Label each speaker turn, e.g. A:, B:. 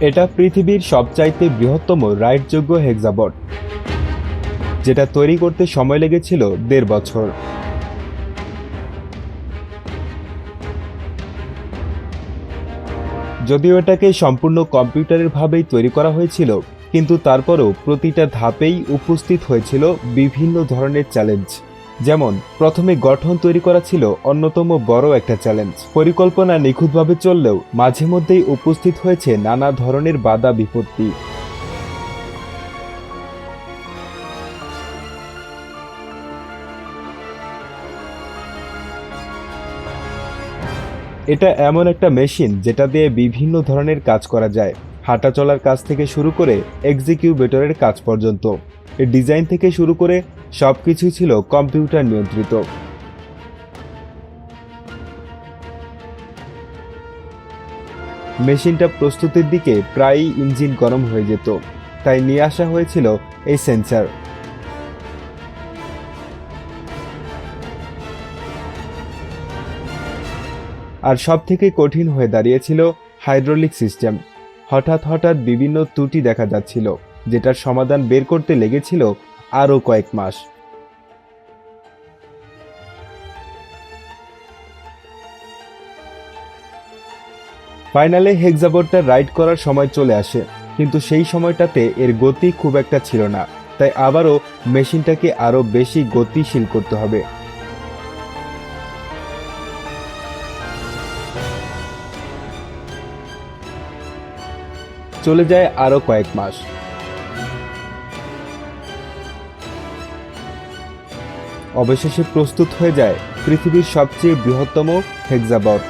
A: এটা পৃথিবীর সবচাইতে বৃহত্তম রাইডযোগ্য হেক্সাবট, যেটা তৈরি করতে সময় লেগেছিল ১.৫ বছর। যদিও এটাকে সম্পূর্ণ কম্পিউটারের ভাবেই তৈরি করা হয়েছিল, কিন্তু তারপরেও প্রতিটা ধাপেই উপস্থিত হয়েছিল বিভিন্ন ধরনের চ্যালেঞ্জ। যেমন প্রথমে গঠন তৈরি করা ছিল অন্যতম বড় একটা চ্যালেঞ্জ। পরিকল্পনা নিখুঁতভাবে চললেও মাঝে মধ্যেই উপস্থিত হয়েছে নানা ধরনের বাধা বিপত্তি। এটা এমন একটা মেশিন যেটা দিয়ে বিভিন্ন ধরনের কাজ করা যায়, হাঁটা চলার কাজ থেকে শুরু করে এক্সিকিউটরের কাজ পর্যন্ত। এর ডিজাইন থেকে শুরু করে সবকিছুই ছিল কম্পিউটার নিয়ন্ত্রিত। মেশিনটা প্রস্তুতির দিকে প্রায়ই ইঞ্জিন গরম হয়ে যেত, তাই নিয়ে আসা হয়েছিল এই সেন্সর। আর সবথেকে কঠিন হয়ে দাঁড়িয়েছিল হাইড্রোলিক সিস্টেম। হঠাৎ হঠাৎ বিভিন্ন ত্রুটি দেখা যাচ্ছিল, যেটার সমাধান বের করতে লেগেছিল আরও কয়েক মাস। ফাইনালে হেক্সাবটটা রাইড করার সময় চলে আসে, কিন্তু সেই সময়টাতে এর গতি খুব একটা ছিল না, তাই আবারও মেশিনটাকে আরও বেশি গতিশীল করতে হবে। চলে যায় আরও কয়েক মাস। অবশেষে প্রস্তুত হয়ে যায় পৃথিবীর সবচেয়ে বৃহত্তম হেক্সাবট।